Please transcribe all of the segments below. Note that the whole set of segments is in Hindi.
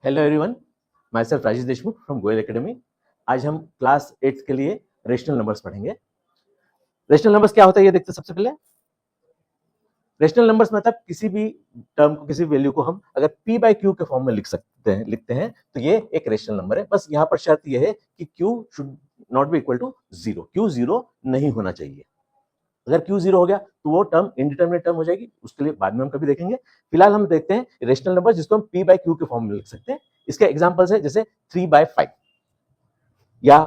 Hello everyone, my self Rajesh Deshmukh from Goyal academy. आज हम क्लास 8 के लिए रेशनल नंबर्स पढ़ेंगे। रेशनल नंबर्स क्या होता है ये देखते हैं। सबसे पहले रेशनल नंबर्स मतलब किसी भी टर्म को, किसी वैल्यू को हम अगर p बाय q के फॉर्म में लिखते हैं तो ये एक रेशनल नंबर है। बस यहाँ पर शर्त ये है कि q should not be equal to zero, q zero नहीं होना चाहिए। अगर q जीरो हो गया तो वो टर्म इनडिटरमिनेट टर्म हो जाएगी, उसके लिए बाद में हम कभी देखेंगे। फिलहाल हम देखते हैं रेशनल नंबर जिसको हम p बाय q के फॉर्म में लिख सकते हैं। इसके एग्जांपल्स है जैसे 3/5 या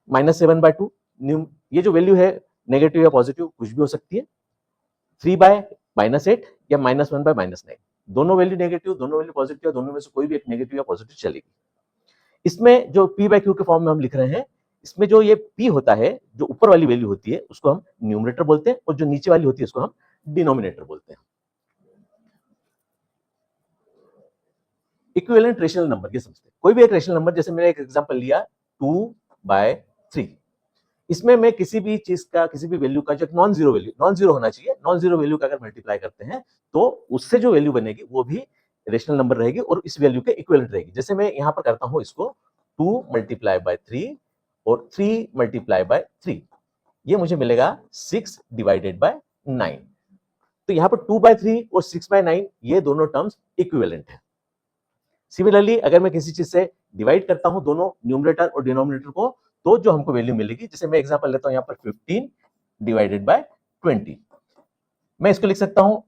-7/2। ये जो वैल्यू है नेगेटिव या पॉजिटिव कुछ भी हो सकती है। 3/-8 या -1/-9, दोनों वैल्यू नेगेटिव, दोनों वैल्यू पॉजिटिव, दोनों में से कोई भी एक नेगेटिव या पॉजिटिव चलेगी। इसमें जो p बाय q के फॉर्म में हम लिख रहे हैं, इसमें जो ये p होता है, जो ऊपर वाली वैल्यू होती है उसको हम न्यूमरेटर बोलते हैं और जो नीचे वाली होती है उसको हम डिनोमिनेटर बोलते हैं। इक्विवेलेंट रेशनल नंबर ये समझते हैं। कोई भी एक रेशनल नंबर, जैसे मैंने एक एग्जांपल लिया 2/3, इसमें मैं किसी भी चीज का, किसी भी वैल्यू का जो non zero value, non zero होना चाहिए, नॉन जीरो वैल्यू का अगर मल्टीप्लाई करते हैं तो उससे जो वैल्यू बनेगी वो भी रेशनल नंबर रहेगी और इस वैल्यू के इक्विवेलेंट रहेगी। जैसे मैं यहां पर करता हूं इसको 2 मल्टीप्लाई बाय 3 और 3 मल्टीप्लाई बाय 3, ये मुझे मिलेगा 6 डिवाइडेड बाय 9। तो यहाँ पर 2/3 और 6/9 ये दोनों टर्म्स इक्विवेलेंट है। सिमिलरली अगर मैं किसी चीज से डिवाइड करता हूं दोनों न्यूमरेटर और डिनोमिनेटर को, तो जो हमको वैल्यू मिलेगी, जैसे मैं एग्जांपल लेता हूं यहाँ पर 15 डिवाइडेड बाय 20, मैं इसको लिख सकता हूं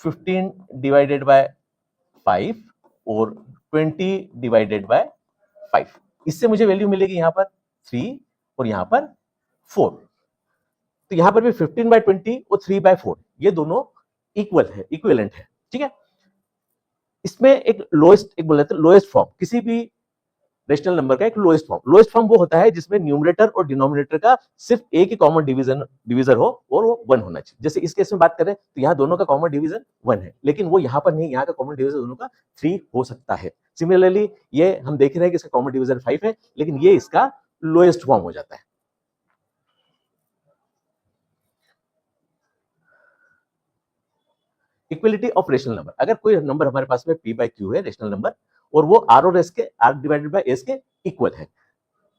15 डिवाइडेड बाय 5 और 20 डिवाइडेड बाय 5। इससे मुझे वैल्यू मिलेगी यहाँ पर 3 और यहाँ पर 4। तो यहाँ पर भी 15/20 और 3/4 ये दोनों इक्वल है, इक्विवेलेंट है। ठीक है। इसमें एक लोएस्ट, एक बोल देते हैं लोएस्ट फॉर्म, किसी भी रेशनल नंबर का एक लोएस्ट फॉर्म। लोएस्ट फॉर्म वो होता है जिसमें न्यूमरेटर और डिनोमिनेटर का सिर्फ एक ही कॉमन डिवीजर हो और वो 1 होना चाहिए। जैसे इस केस में बात करें तो यहाँ दोनों का कॉमन डिवीजन 1 है, लेकिन वो यहाँ पर नहीं, यहाँ का कॉमन डिवीजन दोनों का 3 हो सकता है। सिमिलरली ये हम देख रहे हैं कि इसका कॉमन डिवीजन 5 है, लेकिन ये इसका लोएस्ट फॉर्म हो जाता है। इक्वलिटी ऑफ रेशनल नंबर, अगर कोई नंबर हमारे पास में p बाय q है रेशनल नंबर और वो r और s के, r डिवाइडेड बाय s के इक्वल है,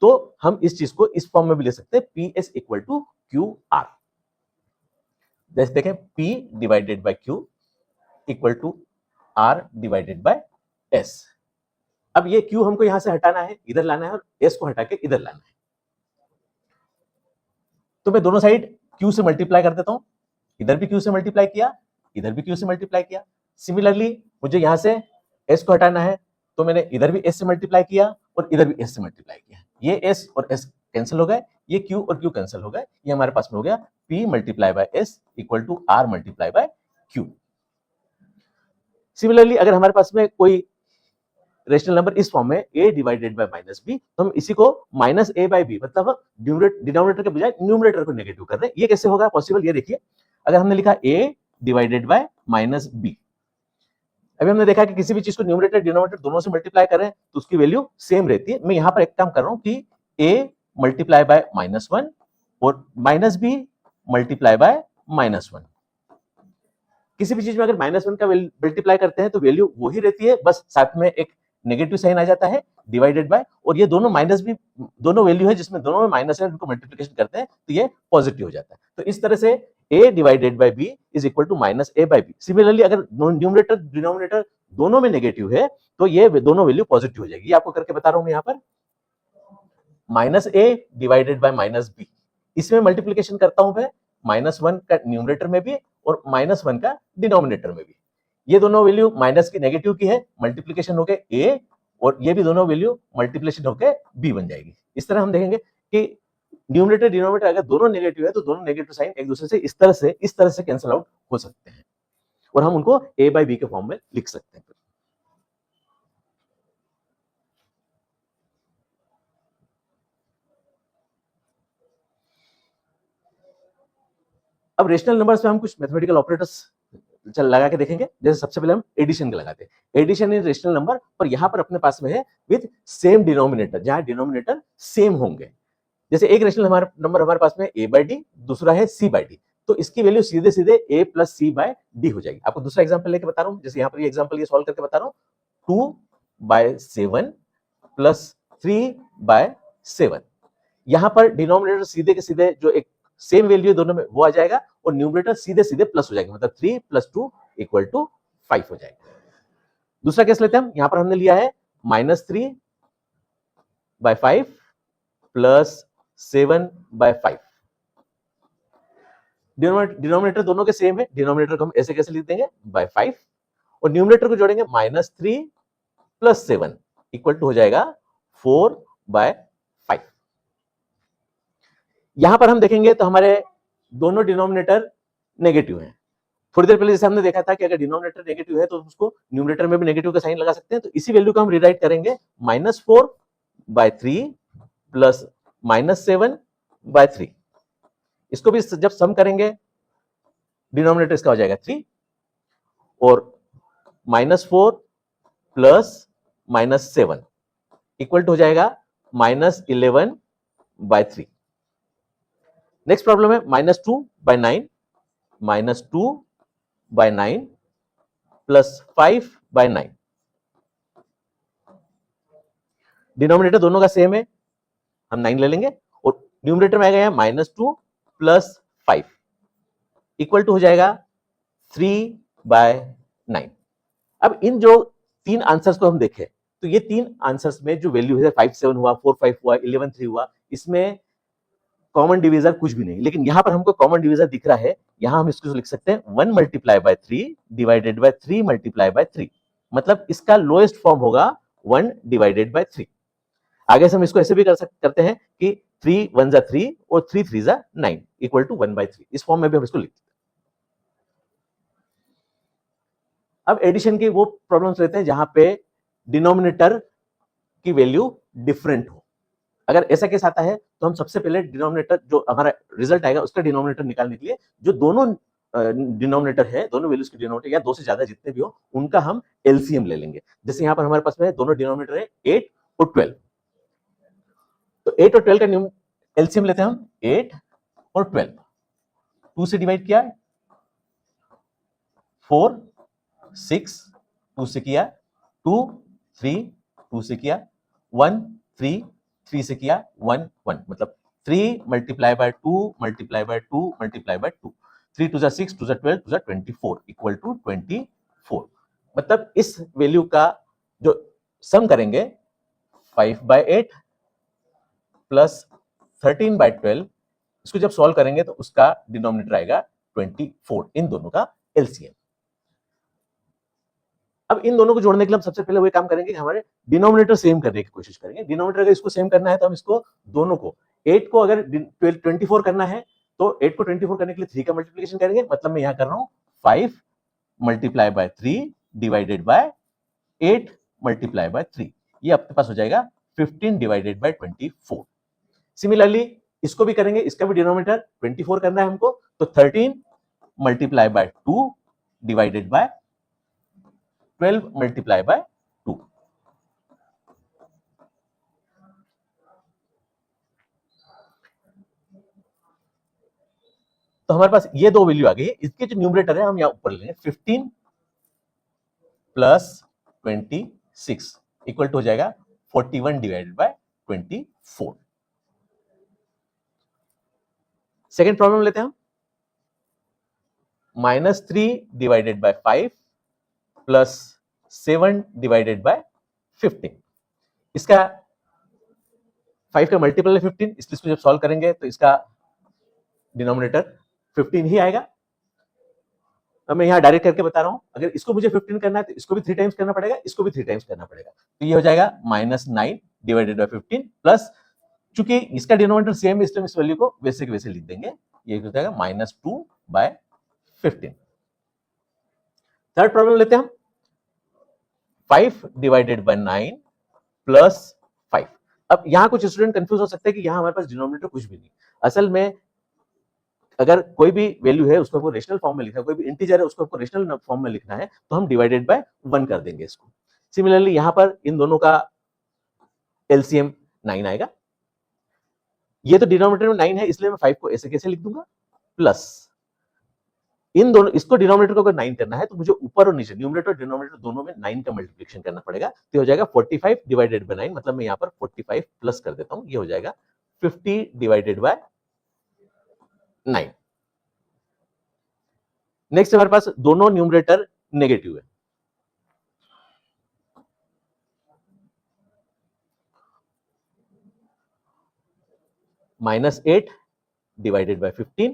तो हम इस चीज को इस फॉर्म में भी ले सकते हैं, PS इक्वल टू QR। जैसे देखें P divided by Q equal to R divided by S। अब ये Q हमको यहां से हटाना है, इधर लाना है, और S को हटा के इधर लाना है। तो मैं दोनों साइड Q से मल्टीप्लाई कर देता हूं, इधर भी Q से मल्टीप्लाई किया, इधर भी Q से मल्टीप्लाई किया। सिमिलरली मुझे यहां से S को हटाना है, तो मैंने इधर भी S से मल्टीप्लाई किया और इधर भी S से मल्टीप्लाई किया। ये S और S कैंसिल हो गए, ये Q और Q कैंसिल हो गए, ये हमारे पास में हो गया P multiply by S equal to R multiply by Q। Similarly अगर हमारे पास में कोई रेशनल नंबर इस फॉर्म में a डिवाइडेड बाय -b, तो हम इसी को -a/b, मतलब डिनोमिनेटर के बजाय न्यूमरेटर को नेगेटिव कर रहे हैं। ये कैसे होगा पॉसिबल, ये देखिए। अगर हमने लिखा a डिवाइडेड बाय -b, अभी हमने देखा कि किसी भी चीज को न्यूमरेटर डिनोमिनेटर दोनों से मल्टीप्लाई करें तो उसकी वैल्यू सेम रहती है। मैं यहाँ पर एक काम कर रहा हूँ कि a मल्टीप्लाई बाय -1 और -b मल्टीप्लाई बाय -1। किसी भी चीज में अगर -1 का मल्टीप्लाई करते हैं तो वैल्यू वही रहती है, बस साथ में एक नेगेटिव साइन आ जाता है, डिवाइडेड बाय, और ये दोनों माइनस भी, दोनों वैल्यू है जिसमें दोनों में माइनस है, उनको मल्टीप्लिकेशन करते हैं तो ये पॉजिटिव हो जाता है। तो इस तरह से a divided by b is equal to -a/b। Similarly अगर न्यूमरेटर डिनोमिनेटर दोनों में नेगेटिव है तो ये दोनों वैल्यू पॉजिटिव हो जाएगी। ये आपको करके बता रहा हूं मैं यहाँ पर। -a डिवाइडेड बाय -b, इसमें मल्टीप्लिकेशन करता हूं मैं -1 का न्यूमरेटर में भी और -1 का डिनोमिनेटर में भी। ये दोनों वैल्यू माइनस की, नेगेटिव की है, मल्टीप्लिकेशन होके a, और ये भी दोनों वैल्यू मल्टीप्लिकेशन होके b बन जाएगी। इस तरह हम देखेंगे कि न्यूमरेटर डिनोमिनेटर अगर दोनों नेगेटिव है तो दोनों नेगेटिव साइन एक दूसरे से इस तरह से कैंसिल आउट हो सकते हैं और हम उनको a/b के फॉर्म में लिख सकते हैं। अब रेशनल नंबर्स में हम कुछ मैथमेटिकल ऑपरेटर्स चल लगा के देखेंगे। जैसे सबसे पहले हम एडिशन का लगाते हैं। एडिशन इन रेशनल नंबर, और यहां पर अपने पास में है विद सेम डिनोमिनेटर, जहां डिनोमिनेटर सेम होंगे। जैसे एक रेशनल नंबर हमारे पास में a/d, दूसरा है c/d, तो इसकी वैल्यू सीधे सीधे a प्लस c/d हो जाएगी। आपको दूसरा एग्जांपल लेके बता रहा हूं, जैसे यहाँ पर ये एग्जांपल ये सॉल्व करके बता रहा हूं। 2 बाय 7 प्लस 3 बाय 7। यहां पर डिनोमिनेटर सीधे के सीधे जो एक सेम वैल्यू दोनों में वो आ जाएगा और न्यूमरेटर सीधे सीधे प्लस हो जाएगा, मतलब 3 + 2 = 5 हो जाएगा। दूसरा केस लेते हैं हम, यहां पर हमने लिया है -3/5 प्लस 7/5। डिनोमिनेटर दोनों के सेम है, डिनोमिनेटर को हम ऐसे कैसे लिख देंगे /5 और न्यूमरेटर को जोड़ेंगे -3 + 7 = हो जाएगा 4/5। यहां पर हम देखेंगे तो हमारे दोनों डिनोमिनेटर नेगेटिव हैं। थोड़ी देर पहले जैसे हमने देखा था कि अगर डिनोमिनेटर नेगेटिव है तो उसको न्यूमरेटर में भी नेगेटिव का साइन लगा सकते हैं, तो इसी वैल्यू को हम रीराइट करेंगे -4/3 प्लस -7/3। इसको भी जब सम करेंगे डिनोमिनेटर इसका हो जाएगा 3 और -4 प्लस -7 इक्वल टू हो जाएगा -11/3। नेक्स्ट प्रॉब्लम है -2/9 -2/9 प्लस 5/9। डिनोमिनेटर दोनों का सेम है, हम 9 ले लेंगे और न्यूमरेटर में आएगा -2 प्लस 5 इक्वल टू हो जाएगा 3/9। अब इन जो तीन आंसर्स को हम देखें तो ये तीन आंसर्स में जो वैल्यू है 5/7 हुआ, 4/5 हुआ, 11/3 हुआ, इसमें कॉमन डिवीजर कुछ भी नहीं, लेकिन यहां पर हमको कॉमन डिवीजर दिख रहा है। यहां हम इसको लिख सकते हैं 1 × 3 डिवाइडेड बाय 3 × 3, मतलब इसका लोएस्ट फॉर्म होगा 1 / 3। आगे से हम इसको ऐसे भी करते हैं कि 3 1 जा 3 और 3 3 जा 9 इक्वल टू 1/3। इस फॉर्म में भी हम इसको लिखते हैं। अब एडिशन की वो प्रॉब्लम्स लेते हैं जहां पे डिनोमिनेटर की वैल्यू डिफरेंट हो। अगर ऐसा केस आता है तो हम सबसे पहले डिनोमिनेटर जो हमारा रिजल्ट आएगा उसका डिनोमिनेटर निकालने के लिए जो दोनों डिनोमिनेटर है, दोनों वैल्यूज के डिनोमिनेटर या दो से ज्यादा जितने भी हो उनका हम एलसीएम ले लेंगे। जैसे यहां पर हमारे पास में दोनों डिनोमिनेटर है 8 और 12, तो 8 और 12 का एलसीएम लेते हैं हम 8 और 12। 2 से डिवाइड किया 4 6, 2 से किया 2 3, 2 से किया 1 3, 3 से किया 1 1, मतलब 3 × 2 × 2 × 2, 3 2 6, 2 12, 2 24 इक्वल टू 24। मतलब इस वैल्यू का जो सम करेंगे 5/8 प्लस 13/12, इसको जब सॉल्व करेंगे तो उसका डिनोमिनेटर आएगा 24, इन दोनों का एलसीएम। अब इन दोनों को जोड़ने के लिए हम सबसे पहले वही काम करेंगे कि हमारे डिनोमिनेटर सेम करने की कोशिश करेंगे। डिनोमिनेटर अगर इसको सेम करना है तो हम इसको दोनों को 8 को अगर 24 करना है तो 8 को 24 करने के लिए 3 का मल्टीप्लिकेशन करेंगे, मतलब मैं यहां कर रहा हूं 5 × 3 डिवाइडेड बाय 8 × 3, ये आपके पास हो जाएगा 15 / 24। सिमिलरली इसको भी करेंगे, इसका भी डिनोमिनेटर 24 करना है हमको, तो 13 × 2 डिवाइडेड बाय 12 × 2। तो हमारे पास ये दो वैल्यू आ गई है। इसके जो न्यूमरेटर है हम यहां ऊपर लेंगे 15 प्लस 26 इक्वल टू हो जाएगा 41 / 24। सेकेंड प्रॉब्लम लेते हैं हम, -3 / 5 प्लस 7 / 15। इसका 5 का मल्टीपल है 15, इसको जब सॉल्व करेंगे तो इसका डिनोमिनेटर 15 ही आएगा। अब मैं यहाँ डायरेक्ट करके बता रहा हूं, अगर इसको मुझे 15 करना है तो इसको भी 3 टाइम्स करना पड़ेगा, इसको भी 3 टाइम्स करना पड़ेगा, तो ये हो जाएगा -9 / 15 प्लस, चूंकि इसका डिनोमिनेटर सेम है इसलिए इस वैल्यू को वैसे के वैसे लिख देंगे, ये हो जाएगा -2/15। थर्ड प्रॉब्लम लेते हैं हम, 5 / 9 प्लस 5। अब यहां कुछ स्टूडेंट कंफ्यूज हो सकते हैं कि यहां हमारे पास डिनोमिनेटर कुछ भी नहीं। असल में अगर कोई भी वैल्यू है उसको आपको रेशनल फॉर्म में लिखना है, कोई भी इंटीजर है उसको आपको रेशनल फॉर्म में लिखना है, तो हम डिवाइडेड बाय 1 कर देंगे इसको। सिमिलरली यहां पर इन दोनों का एलसीएम 9 आएगा। ये तो डिनोमिनेटर में 9 है इसलिए मैं 5 को ऐसे कैसे लिख दूंगा, प्लस इन दोनों, इसको डिनोमिनेटर को अगर 9 करना है तो मुझे ऊपर और नीचे, न्यूमरेटर और डिनोमिनेटर दोनों में 9 का मल्टीप्लिकेशन करना पड़ेगा। तो हो जाएगा 45 डिवाइडेड बाय 9, मतलब मैं यहाँ पर 45 प्लस कर देता हूँ, ये हो जाएगा 50 डिवाइडेड बाय 9। नेक्स्ट हमारे पास दोनों न्यूमरेटर नेगेटिव है, -8 divided by 15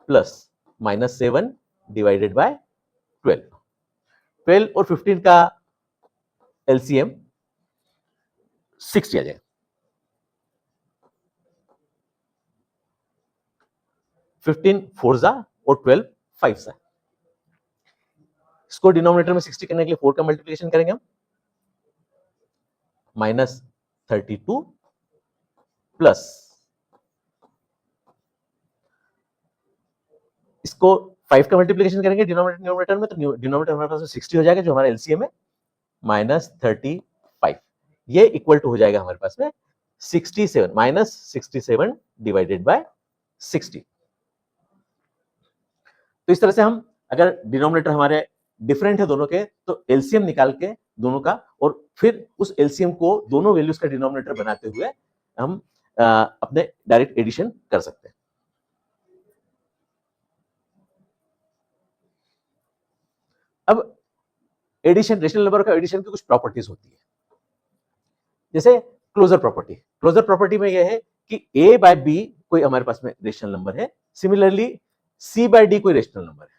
plus -7 divided by 12। 12 और 15 का एलसीएम 60 आ जाएगा। 15 4 जा और 12 5 जा। इसको डिनोमिनेटर में 60 करने के लिए 4 का मल्टीप्लिकेशन करेंगे हम, -32 प्लस, इसको 5 का मल्टीप्लिकेशन करेंगे डिनोमिनेटर में, तो डिनोमिनेटर हमारे पास 60 हो जाएगा जो हमारा एलसीएम है, -35। ये इक्वल टू हो जाएगा हमारे पास में 67, -67 डिवाइडेड बाय 60। तो इस तरह से हम, अगर डिनोमिनेटर हमारे डिफरेंट है दोनों के, तो एलसीएम निकाल के दोनों का, और फिर उस एलसीएम को दोनों वैल्यूज का डिनोमिनेटर बनाते हुए हम अपने डायरेक्ट एडिशन कर सकते हैं। अब एडिशन, रेशनल नंबर का एडिशन की कुछ प्रॉपर्टीज होती है, जैसे क्लोजर प्रॉपर्टी। क्लोजर प्रॉपर्टी में यह है कि a बाय b कोई हमारे पास में रेशनल नंबर है, सिमिलरली c बाय d कोई रेशनल नंबर है।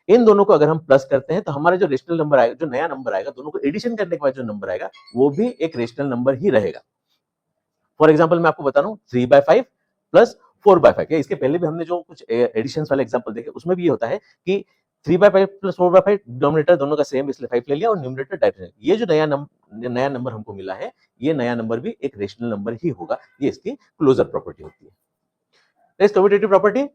इन दोनों को अगर हम प्लस करते हैं तो हमारा जो रेशनल नंबर आएगा, जो नया नंबर आएगा, दोनों को एडिशन करने के बाद जो नंबर आएगा वो भी एक रेशनल नंबर ही रहेगा। फॉर एग्जाम्पल मैं आपको बता रहा हूँ 3/5 प्लस 4/5। इसके पहले भी हमने जो कुछ एडिशन वाले एग्जाम्पल देखे उसमें भी ये होता है कि 3/5 प्लस 4/5, डिनोमिनेटर दोनों का सेम इसलिए 5 ले लिया और न्यूमरेटर डायरेक्ट। ये जो नया नंबर हमको मिला है, ये नया नंबर भी एक रेशनल नंबर ही होगा। ये इसकी क्लोजर प्रॉपर्टी होती है। Next commutative property,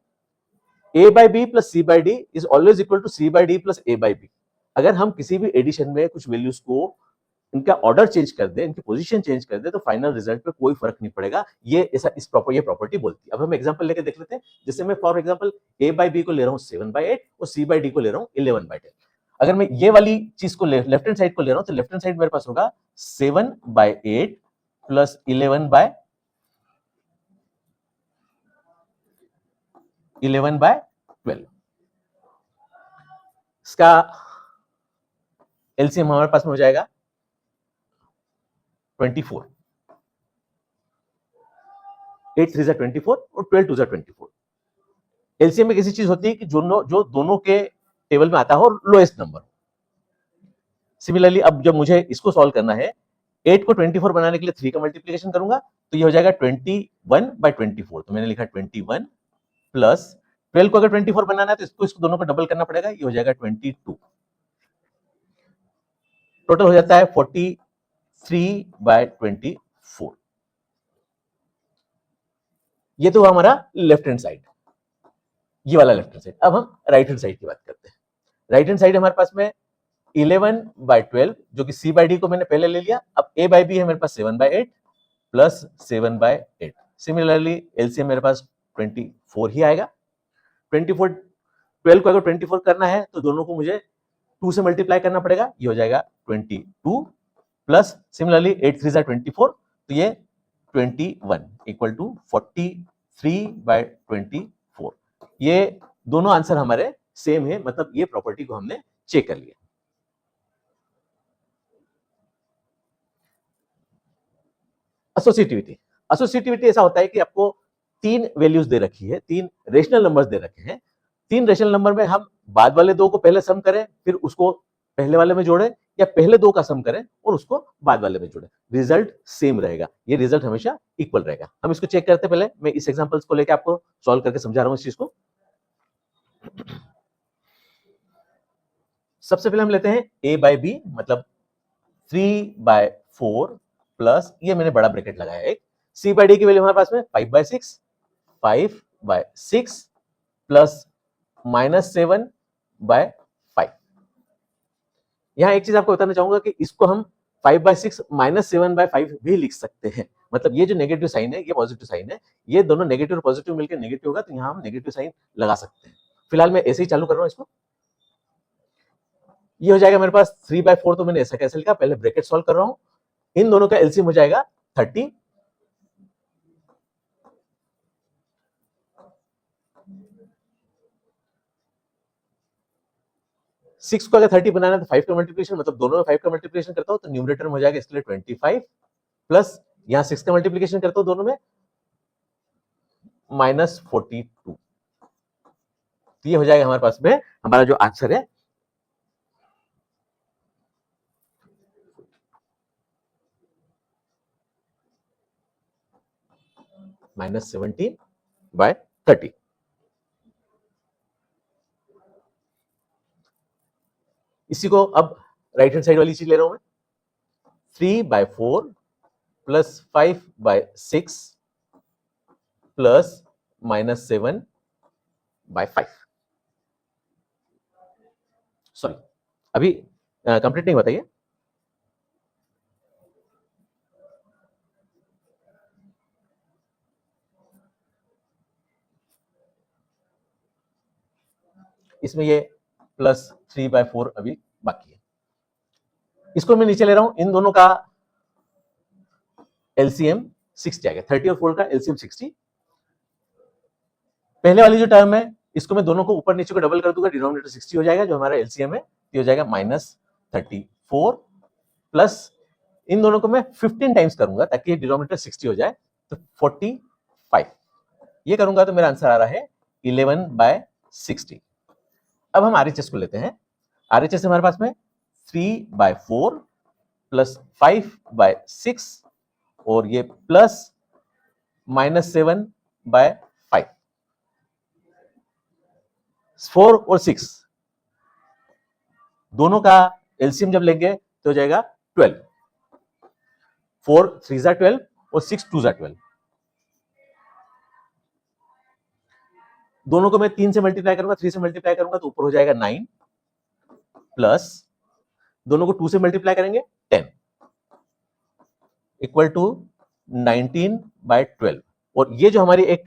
a by b plus c by d is always equal to c by d plus a by b। अगर हम किसी भी एडिशन में कुछ वैल्यूज को, इनका ऑर्डर चेंज कर दे, इनकी पोजीशन चेंज कर दे, तो फाइनल रिजल्ट पे कोई फर्क नहीं पड़ेगा। ये ऐसा इस प्रॉपर्टी बोलती है। अब हम एग्जांपल लेके देख लेते हैं। जैसे मैं for example a by b को ले रहा हूँ 7/8 और c by d को ले रहा हूँ 11/10। अगर मैं ये वाली चीज को लेफ्ट हैंड साइड को ले रहा हूँ, तो लेफ्ट हैंड साइड मेरे पास होगा 7/8 प्लस 11/12। इसका एलसीएम हमारे पास में हो जाएगा 24। 8 3 24 और 12 2 24। एलसीएम में कैसी चीज होती है कि जो दोनों के टेबल में आता है और लोएस्ट नंबर। सिमिलरली अब जब मुझे इसको सॉल्व करना है, 8 को 24 बनाने के लिए 3 का मल्टीप्लिकेशन करूंगा, तो ये हो जाएगा 21/24। तो मैंने लिखा 21 प्लस 12 को अगर 24 बनाना है तो इसको दोनों को डबल करना पड़ेगा, ये हो जाएगा 22। टोटल हो जाता है 43/24। ये तो हमारा लेफ्ट हैंड साइड, ये वाला लेफ्ट हैंड साइड। अब हम राइट हैंड साइड की बात करते हैं। राइट हैंड साइड हमारे पास में 11/12, जो कि c बाय d को मैंने पहले ले लिया। अब a बाय b है मेरे पास 7/8 प्लस 7/8। सिमिलरली एलसीएम मेरे पास 24 ही आएगा। 24, 12 को अगर 24 करना है तो दोनों को मुझे 2 से मल्टीप्लाई करना पड़ेगा, ये हो जाएगा 22 प्लस सिमिलरली 8 3 24, तो ये 21 इक्वल टू 43/24। ये दोनों आंसर हमारे सेम है, मतलब ये प्रॉपर्टी को हमने चेक कर लिया। एसोसिएटिविटी, एसोसिएटिविटी ऐसा होता है कि आपको 3 वैल्यूज दे रखी है, 3 रेशनल नंबर्स दे रखे हैं। 3 रेशनल नंबर में हम बाद वाले 2 को पहले सम करें, फिर उसको पहले वाले में जोड़ें, या पहले 2 का सम करें और उसको बाद वाले में जोड़ें, रिजल्ट सेम रहेगा। ये रिजल्ट हमेशा इक्वल रहेगा। हम इसको चेक करते हैं। पहले मैं इस एग्जांपल्स को लेकर आपको सॉल्व करके समझा रहा हूं इस चीज को। सबसे पहले हम लेते हैं a बाय b, मतलब 3/4 प्लस, ये मैंने बड़ा ब्रैकेट लगाया एक, c बाय d की वैल्यू हमारे पास में 5/6 प्लस -7/5। यहां एक चीज आपको बताना चाहूंगा कि इसको हम 5/6 -7/5 भी लिख सकते हैं। मतलब ये जो नेगेटिव साइन है, ये पॉजिटिव साइन है, ये दोनों नेगेटिव और पॉजिटिव मिलकर नेगेटिव होगा, तो यहां हम नेगेटिव साइन लगा सकते हैं। फिलहाल मैं ऐसे ही चालू कर रहा हूं इसको। ये हो जाएगा मेरे पास 3/4, तो मैंने ऐसा कैसे लिखा, पहले ब्रैकेट सॉल्व कर रहा हूं, इन दोनों का एलसीएम हो जाएगा 30, सिक्स को अगर 30 बनाना तो 5 का मल्टीप्लिकेशन, मतलब दोनों में 5 का मल्टीप्लिकेशन करता हूं तो न्यूमरेटर में हो जाएगा इसके लिए 25 प्लस यहां 6 का मल्टीप्लिकेशन करता हूं दोनों में -42। ये हो जाएगा हमारे पास में हमारा जो आंसर है -17/30। इसी को अब राइट हैंड साइड वाली चीज ले रहा हूं मैं, 3/4 प्लस 5/6 प्लस -7/5। सॉरी, अभी कंप्लीट नहीं बताइए। इसमें ये प्लस 3/4 अभी बाकी है। इसको मैं नीचे ले रहा हूं, इन दोनों का एलसीएम 60 आ गया, 30 और 4 का एलसीएम 60। पहले वाली जो टर्म है इसको मैं दोनों को ऊपर नीचे को डबल कर दूंगा, डिनोमिनेटर 60 हो जाएगा, जो हमारा एलसीएम है ये हो जाएगा -34 प्लस इन दोनों को मैं 15 टाइम्स करूंगा ताकि डिनोमिनेटर 60 हो जाए, तो 45। ये करूंगा तो मेरा आंसर आ रहा है 11/60। अब हम आरएचएस को लेते हैं। आरएचएस हमारे पास में 3/4 प्लस 5/6 और ये प्लस -7/5। 4 और 6 दोनों का एलसीएम जब लेंगे तो हो जाएगा 12। 4 3 जा 12 और 6 2 जा 12। दोनों को मैं 3 से मल्टीप्लाई करूंगा, 3 से मल्टीप्लाई करूंगा तो ऊपर हो जाएगा 9 प्लस दोनों को 2 से मल्टीप्लाई करेंगे 10 इक्वल टू 19/12। और ये जो हमारी एक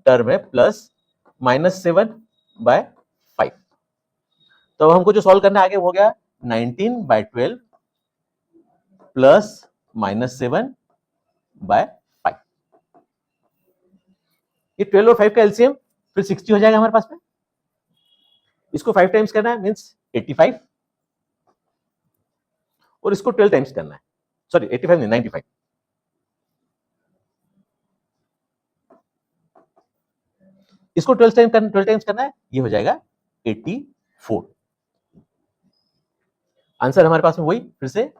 टर्म है प्लस -7/5। तो अब हमको जो सॉल्व करना है आगे हो गया 19/12 प्लस -7/5। ये 12 और 5 का एलसीएम फिर 60 हो जाएगा हमारे पास में। इसको 5 टाइम्स करना है मींस 85 और इसको 12 टाइम्स करना है, सॉरी 85 नहीं 95। इसको 12 टाइम्स करना है, ये हो जाएगा 84। आंसर हमारे पास में वही फिर से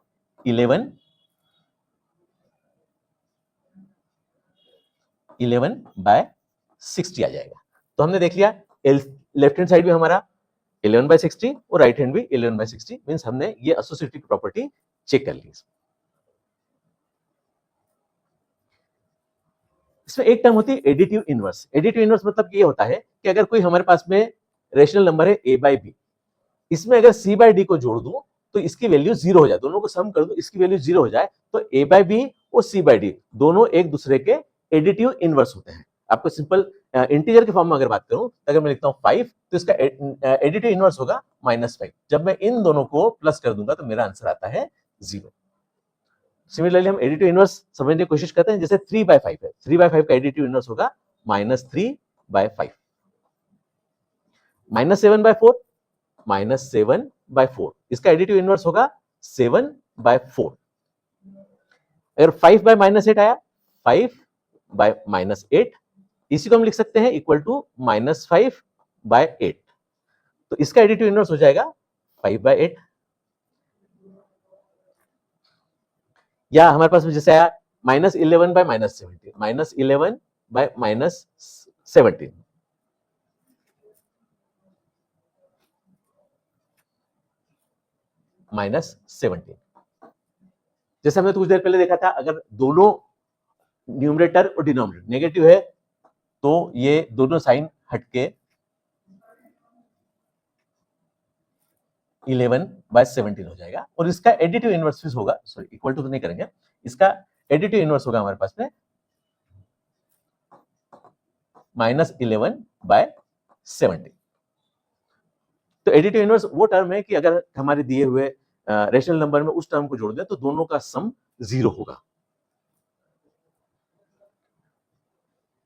11/60 आ जाएगा। तो हमने देख लिया लेफ्ट हैंड साइड भी हमारा 11/60 और राइट हैंड भी 11/60, मींस हमने ये एसोसिएटिव प्रॉपर्टी चेक कर ली। इसमें एक टर्म होती है एडिटिव इनवर्स। एडिटिव इनवर्स मतलब ये होता है कि अगर कोई हमारे पास में रेशनल नंबर है a/b, इसमें अगर c/d को जोड़ दूं तो इसकी वैल्यू 0 हो जाए, दोनों को सम कर दूं इसकी वैल्यू 0 हो जाए, तो a/b और c/d दोनों एक दूसरे के एडिटिव इनवर्स होते हैं। आपको सिंपल इंटीजर के फॉर्म में अगर बात करूं तो अगर मैं लिखता हूं 5 तो इसका एडिटिव इनवर्स होगा -5। जब मैं इन दोनों को प्लस कर दूंगा तो मेरा आंसर आता है 0। सिमिलरली हम एडिटिव इनवर्स समझने की कोशिश करते हैं, जैसे 3/5 है, 3/5 का एडिटिव इनवर्स होगा -3/5। -7/4 -7/4 इसका एडिटिव इनवर्स होगा 7/4। अगर 5/-8 आया, 5/-8 इसी को हम लिख सकते हैं इक्वल टू -5/8। तो इसका एडिटिव इनवर्स हो जाएगा 5/8। या हमारे पास में जैसे आया -11/-17, -11/-17 -17। जैसे हमने कुछ देर पहले देखा था, अगर दोनों न्यूमरेटर और डिनोमिनेटर नेगेटिव है तो ये दोनों साइन हटके 11/17 हो जाएगा। और इसका एडिटिव इनवर्स होगा, सॉरी इक्वल टू तो नहीं करेंगे, इसका एडिटिव इनवर्स होगा हमारे पास में -11/17। तो एडिटिव इनवर्स वो टर्म है कि अगर हमारे दिए हुए रेशनल नंबर में उस टर्म को जोड़ दें तो दोनों का सम 0 होगा।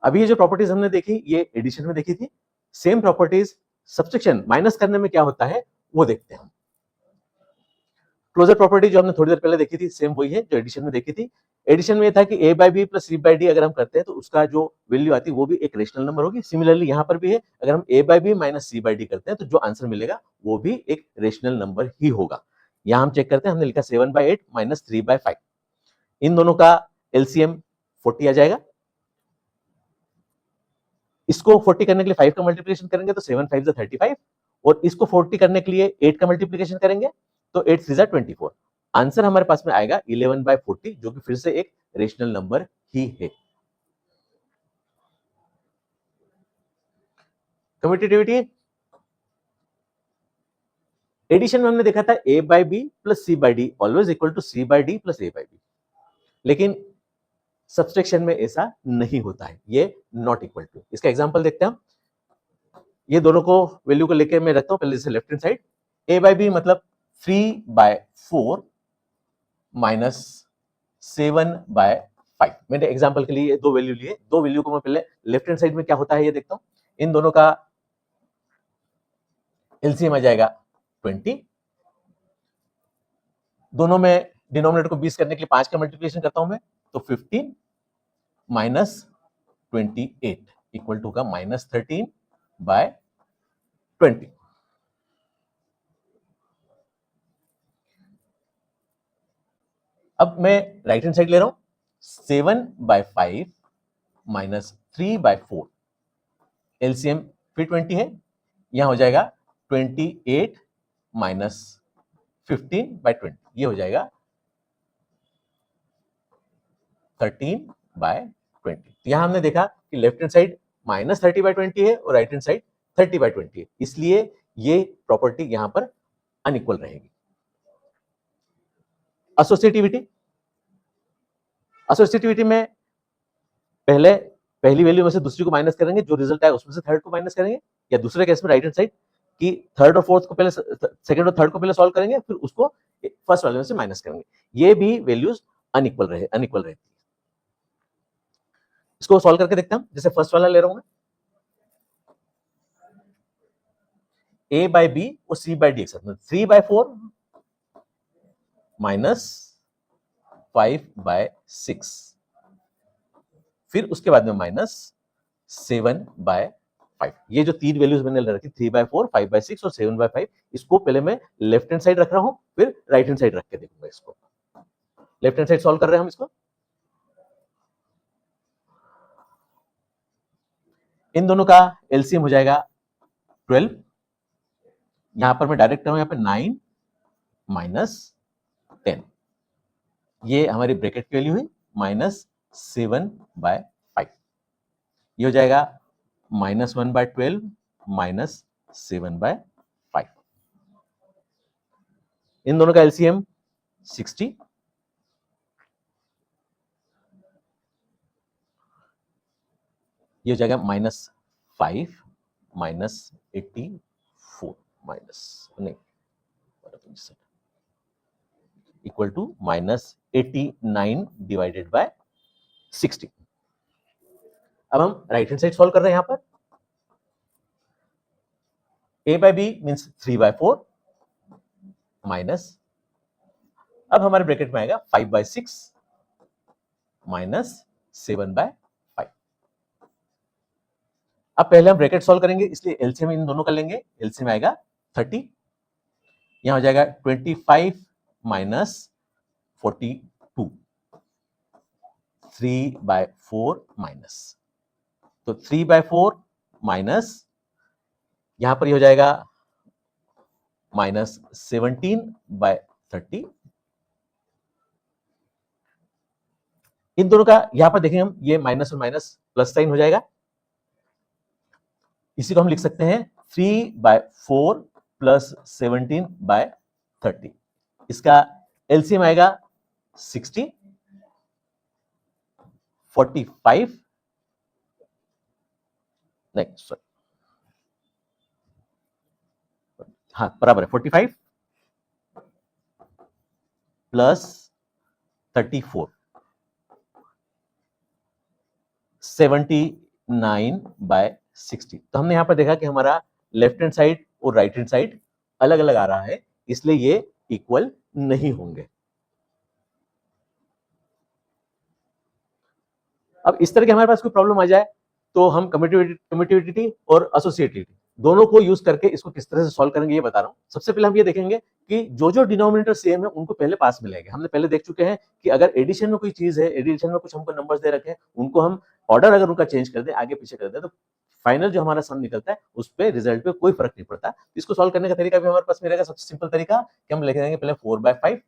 अभी ये जो प्रॉपर्टीज हमने देखी ये एडिशन में देखी थी, सेम प्रॉपर्टीज सब्सट्रैक्शन माइनस करने में क्या होता है वो देखते हैं। क्लोजर प्रॉपर्टी जो हमने थोड़ी देर पहले देखी थी सेम वही है जो एडिशन में देखी थी। एडिशन में ये था कि a by b plus c by d अगर हम करते हैं तो उसका जो वैल्यू आती है वो भी एक रेशनल नंबर होगी। सिमिलरली यहाँ पर भी है, अगर हम a by b minus c by d करते हैं तो जो आंसर मिलेगा वो भी एक रेशनल नंबर ही होगा। यहाँ हम चेक करते हैं, हमने लिखा 7/8 माइनस 3/5, इन दोनों का एलसीएम 40 आ जाएगा। इसको 40 करने के लिए 5 का मल्टीप्लिकेशन करेंगे तो 7 5 35, और इसको 40 करने के लिए 8 का मल्टीप्लिकेशन करेंगे तो 8 3 24। आंसर हमारे पास में आएगा 11/40, जो कि फिर से एक रेशनल नंबर ही है। कम्यूटेटिविटी एडिशन में हमने देखा था a by b plus c by d always equal to c by d plus a by b, लेकिन सब्सट्रैक्शन में ऐसा नहीं होता है, ये नॉट इक्वल टू। इसका एग्जांपल देखते हैं हम। ये दोनों को वैल्यू को लेके मैं रखता हूं पहले से left hand side. a by b मतलब 3/4 माइनस 7/5। मैंने एग्जांपल के लिए दो वैल्यू लिए, दो वैल्यू को मैं पहले लेफ्ट हैंड साइड में क्या होता है ये देखता हूं। इन दोनों का एलसीएम आ जाएगा 20, दोनों में डिनोमिनेटर को 20 करने के लिए 5 का मल्टीप्लिकेशन करता हूं मैं तो 15 माइनस 28 इक्वल टू का माइनस 13/20। अब मैं राइट हैंड साइड ले रहा हूं, 7/5 माइनस 3/4, एलसीएम फिर 20 है, यहां हो जाएगा 28 माइनस 15/20, ये हो जाएगा 13/20। यहां हमने देखा कि लेफ्ट हैंड साइड माइनस 30/20 है और राइट हैंड साइड 30/20 है, इसलिए ये प्रॉपर्टी यहां पर अनइक्वल रहेगी। एसोसिएटिविटी, एसोसिएटिविटी में पहली वैल्यू में से दूसरी को माइनस करेंगे, जो रिजल्ट आएगा उसमें से थर्ड को माइनस करेंगे, या दूसरे केस में राइट हैंड साइड कि थर्ड और फोर्थ को पहले, सेकंड और थर्ड को पहले सॉल्व करेंगे, फिर उसको फर्स्ट वाले में से माइनस करेंगे। ये भी वैल्यूज अनइक्वल रहती है। इसको सॉल्व करके देखते हैं, जैसे फर्स्ट वाला ले रहा हूं मैं, a बाई बी और c बाई डी एक साथ में 3/4 माइनस 5/6, फिर उसके बाद में माइनस 7/5। ये जो तीन वैल्यूज मैंने रखी 3/4, 5/6 और 7/5, इसको पहले मैं लेफ्ट हैंड साइड रख रहा हूं, फिर राइट हैंड साइड रख के देखूंगा। इसको लेफ्ट हैंड साइड सॉल्व कर रहे हैं हम इसको। इन दोनों का एलसीएम हो जाएगा 12, यहां पर मैं डायरेक्ट करूं, यहां पे 9 माइनस 10, ये हमारी ब्रैकेट की वैल्यू है, माइनस 7/5, ये हो जाएगा माइनस 1/12 माइनस 7/5। इन दोनों का एलसीएम 60, ये हो जाएगा -5 माइनस 84 माइनस नहीं इक्वल टू -89 डिवाइडेड बाय 60। अब हम राइट हैंड साइड सॉल्व कर रहे हैं। यहां पर a by b means 3/4 minus, अब हमारे ब्रैकेट में आएगा 5/6 माइनस 7/5। अब पहले हम ब्रैकेट सॉल्व करेंगे, इसलिए एलसीएम इन दोनों का लेंगे, एलसीएम आएगा 30, यहां हो जाएगा 25 माइनस 42, 3/4 माइनस, तो 3/4 माइनस, यहां पर ये हो जाएगा माइनस 17/30। इन दोनों का यहां पर देखें हम, ये माइनस और माइनस प्लस साइन हो जाएगा, इसी को हम लिख सकते हैं 3/4 प्लस 17/30। इसका एलसीएम आएगा 60, 45 नहीं सॉरी हाँ बराबर है 45 प्लस 34 79/60। तो हमने यहां पर देखा कि हमारा लेफ्ट हैंड साइड और राइट हैंड साइड अलग अलग आ रहा है, इसलिए ये इक्वल नहीं होंगे। अब इस तरह के हमारे पास कोई प्रॉब्लम आ जाए तो हम कम्यूटेटिविटी और एसोसिएटिविटी दोनों को यूज करके इसको किस तरह से सॉल्व करेंगे ये बता रहा हूं। सबसे पहले हम ये देखेंगे कि जो डिनोमिनेटर सेम है उनको पहले पास मिलाएंगे। हमने पहले देख चुके हैं कि अगर एडिशन में कोई चीज है, एडिशन में कुछ हमको नंबर्स दे रखे हैं, उनको हम ऑर्डर अगर उनका चेंज कर दे, आगे पीछे कर दे, तो फाइनल जो हमारा सम निकलता है उस पर रिजल्ट पे कोई फर्क नहीं पड़ता। इसको सॉल्व करने का तरीका भी हमारे पास मिलेगा। सबसे सिंपल तरीका कि हम लिख देंगे पहले 4/5,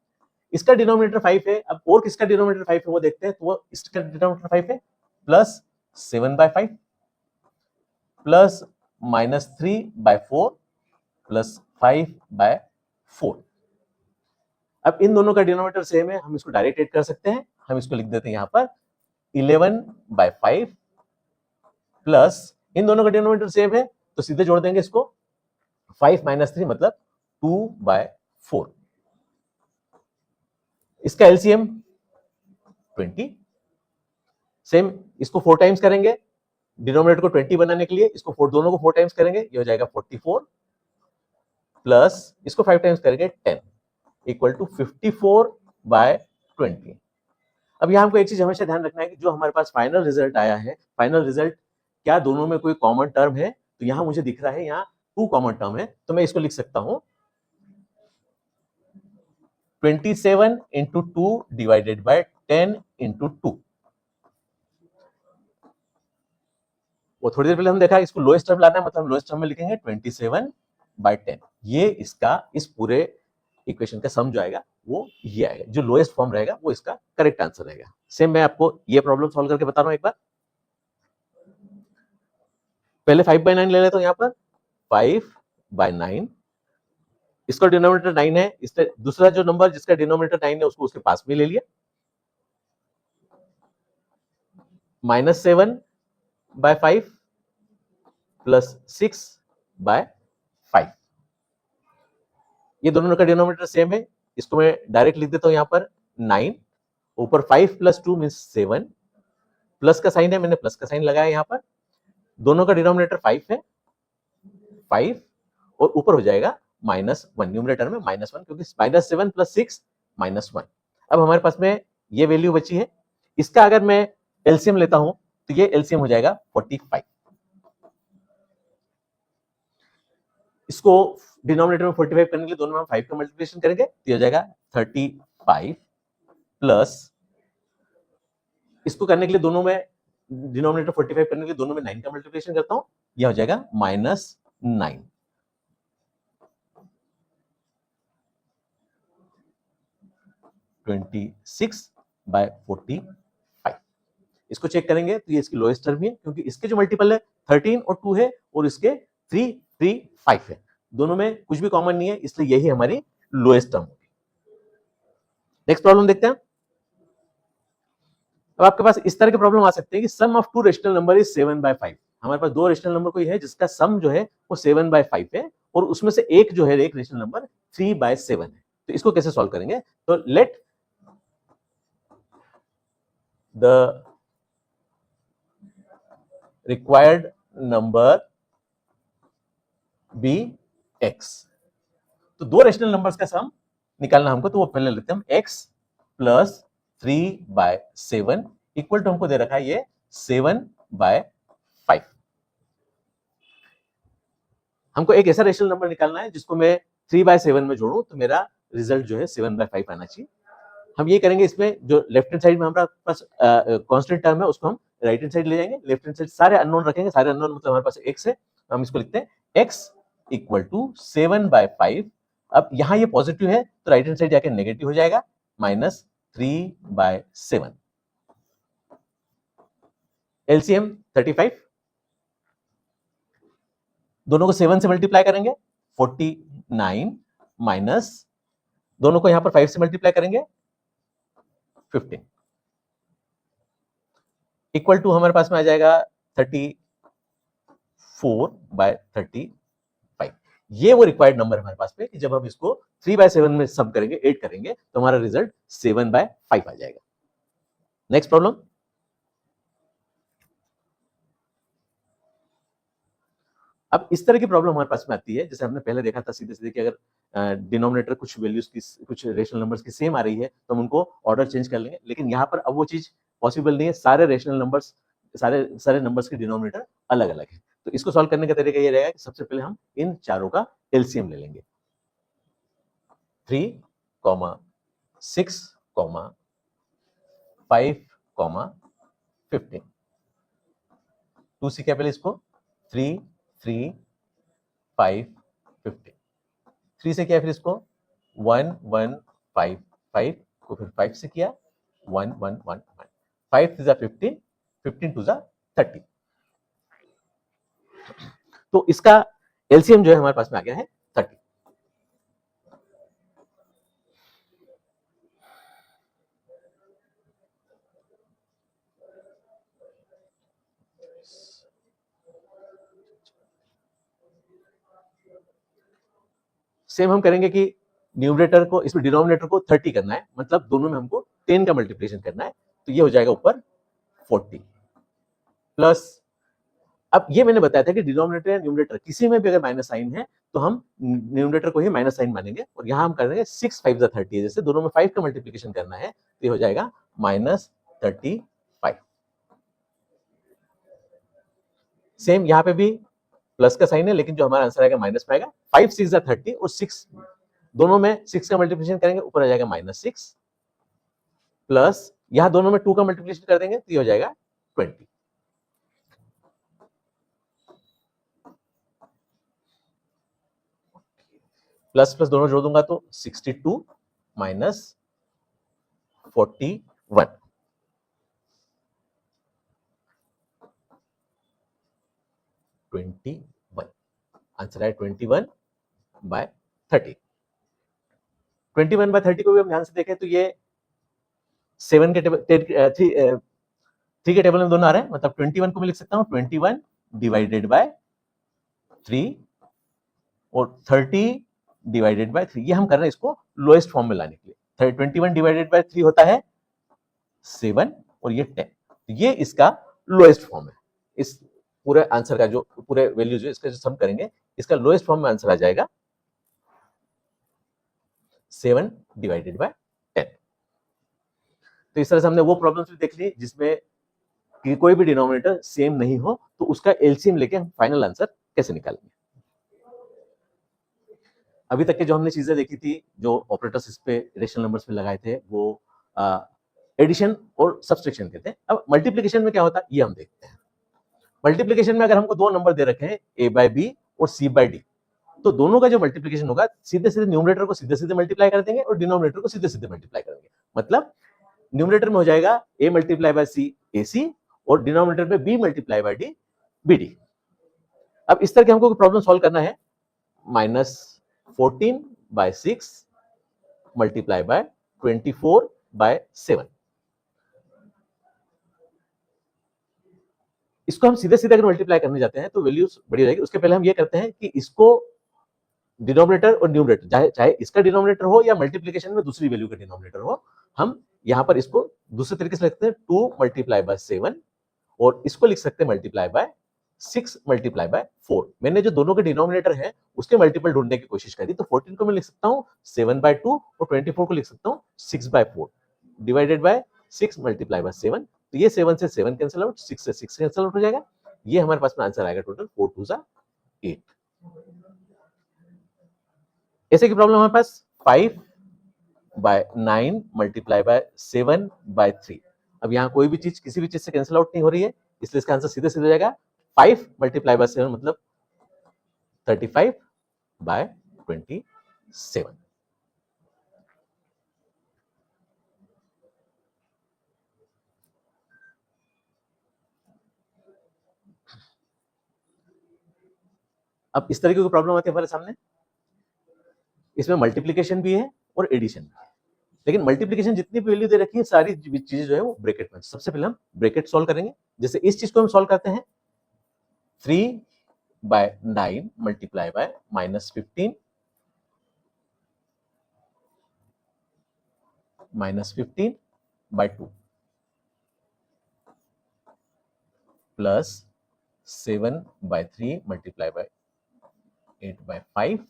इसका डिनोमिनेटर 5 है। अब और किसका डिनोमिनेटर 5 है वो देखते हैं। तो वो इसका डिनोमिनेटर 5 है प्लस 7/5 प्लस -3/4 प्लस 5/4। अब इन दोनों का डिनोमिनेटर सेम है, हम इसको डायरेक्ट ऐड कर सकते हैं। हम इसको लिख देते हैं यहां पर 11/5 प्लस, इन दोनों का डिनोमिनेटर सेम है तो सीधे जोड़ देंगे इसको, 5 - 3 मतलब 2/4। इसका एलसीएम 20। सेम इसको 4 टाइम्स करेंगे, डिनोमिनेटर को 20 बनाने के लिए इसको दोनों को 4 टाइम्स करेंगे, ये हो जाएगा 44 प्लस इसको 5 टाइम्स करेंगे 10 इक्वल टू 54/20। अब यहां हमको एक चीज हमेशा ध्यान रखना है कि जो हमारे पास फाइनल रिजल्ट आया है, फाइनल रिजल्ट क्या दोनों में कोई कॉमन टर्म है? तो यहां मुझे दिख रहा है यहां 2 कॉमन टर्म है, तो मैं इसको लिख सकता हूं 27 इंटू 2 डिवाइडेड बाय 10 इंटू 2। वो थोड़ी देर पहले हम देखा, इसको लोएस्ट टर्म लाना है, मतलब लोएस्ट टर्म में लिखेंगे 27/10। ये इसका इस पूरे इक्वेशन का सम जो आएगा वो ये आएगा। जो लोएस्ट फॉर्म रहेगा वो इसका करेक्ट आंसर रहेगा। सेम मैं आपको ये प्रॉब्लम सॉल्व करके बता रहा हूं एक बार। पहले 5/9 ले लेता हूं यहां पर 5/9, इसका डिनोमिनेटर 9 है, इससे दूसरा जो नंबर जिसका डिनोमिनेटर 9 है उसको उसके पास में ले लिया, -7/5 प्लस 6/5। ये दोनों का डिनोमिनेटर सेम है, इसको मैं डायरेक्ट लिख देता हूं यहां पर 9, ऊपर 5 + 2 मींस 7, प्लस का साइन है, मैंने प्लस का साइन लगाया यहां पर। दोनों का डिनोमिनेटर 5 है, 5 और ऊपर हो जाएगा -1, न्यूमरेटर में -1 क्योंकि -7 + 6 -1। अब हमारे पास में ये वैल्यू बची है, इसका अगर मैं एलसीएम लेता हूं तो ये एलसीएम हो जाएगा 45। इसको डिनोमिनेटर में 45 करने के लिए दोनों में हम 5 का मल्टीप्लिकेशन करेंगे तो ये हो जाएगा 35 प्लस, इसको करने के लिए दोनों में डिनोमिनेटर 45 करने के लिए दोनों में 9 का मल्टीप्लिकेशन करता हूं, यह हो जाएगा -9। (26/45) इसको चेक करेंगे तो ये इसकी लोएस्ट टर्म है, क्योंकि इसके जो मल्टीपल है 13 और 2 है और इसके 3, 3, 5 है, दोनों में कुछ भी कॉमन नहीं है, इसलिए यही हमारी लोएस्ट टर्म होगी। नेक्स्ट प्रॉब्लम देखते हैं। अब आपके पास इस तरह के प्रॉब्लम आ सकते हैं कि सम ऑफ 2 रेशनल नंबर इज 7/5। हमारे पास 2 रेशनल नंबर कोई है जिसका सम जो है वो 7/5 है और उसमें से एक जो है, एक रेशनल नंबर 3/7 है। तो इसको कैसे सॉल्व करेंगे? तो let the required number be x। तो 2 रेशनल नंबर्स का सम निकालना हमको, तो वो पहले लेते हैं हम x प्लस 3/7 इक्वल टू हमको दे रखा है ये 7/5। हमको एक ऐसा रेशनल नंबर निकालना है जिसको मैं 3/7 में जोड़ूं तो मेरा रिजल्ट जो है 7/5 आना चाहिए। हम ये करेंगे, इसमें जो लेफ्ट हैंड साइड में हमारे पास कांस्टेंट टर्म है उसको हम राइट हैंड साइड ले जाएंगे, लेफ्ट हैंड साइड सारे अननोन रखेंगे, सारे अननोन मतलब हमारे पास x है, हम इसको लिखते हैं x इक्वल टू 7/5। अब यहां ये पॉजिटिव है तो राइट हैंड साइड जाके नेगेटिव हो जाएगा, -3/7। एलसीएम 35, दोनों को 7 से मल्टीप्लाई करेंगे 49 माइनस दोनों को यहां पर 5 से मल्टीप्लाई करेंगे 15 इक्वल टू हमारे पास में आ जाएगा 34/35। ये वो रिक्वायर्ड नंबर हमारे पास में कि जब हम इसको 3/7 में सम करेंगे, 8 करेंगे, तो हमारा रिजल्ट 7/5 आ जाएगा। नेक्स्ट प्रॉब्लम, अब इस तरह की प्रॉब्लम हमारे पास में आती है, जैसे हमने पहले देखा था सीधे सीधे कि अगर डिनोमिनेटर कुछ वैल्यूज की, कुछ रेशनल नंबर्स की सेम आ रही है तो हम उनको ऑर्डर चेंज कर लेंगे, लेकिन यहाँ पर अब वो चीज पॉसिबल नहीं है। सारे रेशनल नंबर्स, सारे नंबर्स के डिनोमिनेटर अलग अलग है। तो इसको सॉल्व करने का तरीका ये रहेगा कि सबसे पहले हम इन चारों का एलसीएम ले लेंगे। 3, 6, 5, 15। 2 से क्या पहले इसको 3, 3, 5, 15। 3 से किया फिर इसको 1, 1, 5, 5 को फिर 5 से किया 1, 1, 1, 1। 5 टू 15, 15 टू 30। तो इसका एलसीएम जो है हमारे पास में आ गया है 30। सेम हम करेंगे कि न्यूमरेटर को, इसमें डिनोमिनेटर को 30 करना है, मतलब दोनों में हमको 10 का मल्टीप्लिकेशन करना है। तो ये हो जाएगा ऊपर 40 प्लस, अब ये मैंने बताया था कि डिनोमिनेटर या न्यूमरेटर किसी में भी अगर माइनस साइन है तो हम न्यूमरेटर को ही माइनस साइन मानेंगे, और यहां हम करेंगे 6 5 30, जैसे दोनों में 5 का मल्टीप्लिकेशन करना है तो ये हो जाएगा -35। सेम यहाँ पे भी प्लस का साइन है, लेकिन जो हमारा आंसर आएगा माइनस में आएगा। 5 6 30 और 6 दोनों में 6 का मल्टीप्लिकेशन करेंगे, ऊपर आ जाएगा -6 प्लस यहां दोनों में 2 का मल्टीप्लिकेशन कर देंगे तो ये हो जाएगा 20। प्लस प्लस दोनों जोड़ दूंगा तो 62 माइनस 41, 21। आंसर है 21/30। 21/30 को भी हम ध्यान से देखें तो ये 7 के टेबल 3 के टेबल में दोनों आ रहे हैं, मतलब 21 को मैं लिख सकता हूं 21 डिवाइडेड बाय 3 और 30 डिवाइडेड बाय 3। ये हम कर रहे हैं इसको लोएस्ट फॉर्म में लाने के लिए। 21 डिवाइडेड बाय 3 होता है 7 और ये 10, ये इसका लोएस्ट फॉर्म है। इस पूरे आंसर का जो पूरे वैल्यू जो इसका जो सम करेंगे, इसका लोएस्ट फॉर्म में आंसर आ जाएगा 7 डिवाइडेड बाय 10। तो इस तरह से हमने वो प्रॉब्लम्स भी देख ली जिसमें कि कोई भी डिनोमिनेटर सेम नहीं हो, तो उसका एलसीएम लेके हम फाइनल आंसर कैसे निकालेंगे। अभी तक के जो हमने चीजें देखी थी, जो ऑपरेटर्स इस पे रेशनल नंबर्स पे लगाए थे, वो एडिशन और सब्सट्रैक्शन के थे। अब मल्टीप्लिकेशन में क्या होता है ये हम देखते हैं। मल्टीप्लिकेशन में अगर हमको दो नंबर दे रखे हैं a/b और c/d, तो दोनों का जो मल्टीप्लिकेशन होगा सीधे सीधे न्यूमरेटर को सीधे सीधे मल्टीप्लाई कर देंगे और डिनोमिनेटर को सीधे सीधे मल्टीप्लाई करेंगे। मतलब न्यूमरेटर में हो जाएगा a multiply by c ac और डिनोमिनेटर में b multiply by d bd। अब इस तरह के हमको प्रॉब्लम सॉल्व करना है। -14/6 मल्टीप्लाई बाय 24/7। इसको हम सीधे सीधे अगर मल्टीप्लाई करने जाते हैं तो वैल्यूज बड़ी हो जाएगी। उसके पहले हम ये करते हैं कि इसको डिनोमिनेटर और न्यूमरेटर, चाहे इसका डिनोमिनेटर हो या मल्टीप्लिकेशन में दूसरी वैल्यू का डिनोमिनेटर हो, हम यहां पर इसको दूसरे तरीके से लिखते हैं 2 मल्टीप्लाई बाय 7 और इसको लिख सकते हैं मल्टीप्लाई बाय 6 मल्टीप्लाई बाय 4। मैंने जो दोनों के डिनोमिनेटर है उसके मल्टीपल ढूंढने की कोशिश करी, तो 14 को मैं लिख सकता हूं 7/2 और 24 को लिख सकता हूं 6/4 डिवाइडेड बाय 6 मल्टीप्लाई बाय 7। तो ये 7 से 7 कैंसिल आउट, 6 से 6 कैंसिल आउट हो जाएगा। ये हमारे पास में आंसर आएगा टोटल 4 2 8। ऐसे की प्रॉब्लम हमारे पास 5/9 मल्टीप्लाई बाय 7/3। अब यहाँ कोई भी चीज किसी भी चीज से कैंसिल आउट नहीं हो रही है, इसलिए इसका आंसर सीधे सीधे जाएगा 5 मल्टीप्लाई बाय 7 मतलब 35/27। अब इस तरीके की प्रॉब्लम आती है हमारे सामने। इसमें मल्टीप्लिकेशन भी है और एडिशन भी है, लेकिन मल्टीप्लिकेशन जितनी भी वैल्यू दे रखी है सारी चीजें जो है वो ब्रैकेट में। सबसे पहले हम ब्रैकेट सॉल्व करेंगे। जैसे इस चीज को हम सॉल्व करते हैं 3 by 9 multiply by minus 15 by 2 plus 7 by 3 multiply by 8 by 5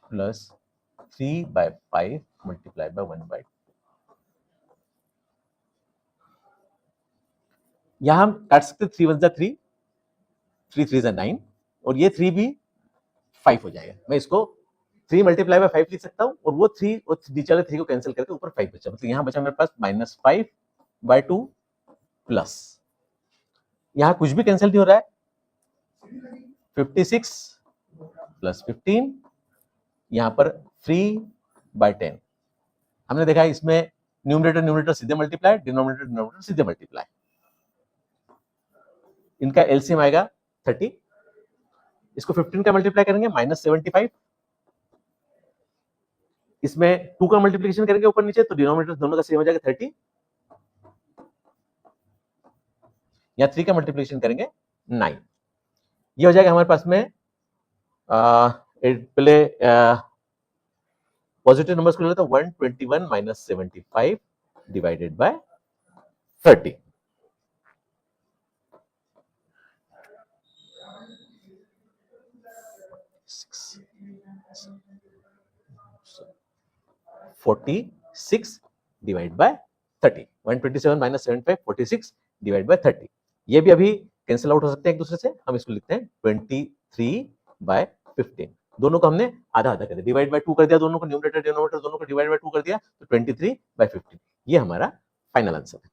plus 3 by 5 multiply by 1 by 2. यहां हम काट सकते 3 1 3 3 3 9 और ये 3 भी 5 हो जाएगा. मैं इसको 3 मल्टीप्लाई बाय 5 लिख सकता हूं और वो 3 और नीचे वाले 3 को कैंसिल करके ऊपर 5 बचा. मतलब यहां बचा मेरे पास माइनस 5 बाय 2 प्लस यहां कुछ भी कैंसिल नहीं हो रहा है. 56 प्लस 15 यहां पर 3 बाय 10. हमने देखा इसमें न्यूमरेटर न्यूमरेटर सीधे मल्टीप्लाई, डिनोमिनेटर डिनोमिनेटर सीधे मल्टीप्लाई. इनका एलसीएम आएगा 30. इसको 15 का मल्टीप्लाई करेंगे माइनस 75. इसमें 2 का मल्टीप्लिकेशन करेंगे ऊपर नीचे तो डिनोमिनेटर दोनों का सेम हो जाएगा 30. या 3 का मल्टीप्लिकेशन करेंगे 9. ये हो जाएगा हमारे पास में पहले पॉजिटिव नंबर्स को लेते हैं 121 minus 75 divided by 30. Divide by 30. 127 minus 75 46 divide by 30. ये भी अभी कैंसिल आउट हो सकते हैं एक दूसरे से. हम इसको लिखते हैं 23 बाय 15. दोनों को हमने आधा आधा कर दिया, डिवाइड बाय 2 कर दिया दोनों को, न्यूमरेटर डिनोमिनेटर दोनों को डिवाइड बाय 2 कर दिया तो 23 बाय 15. ये हमारा फाइनल आंसर है.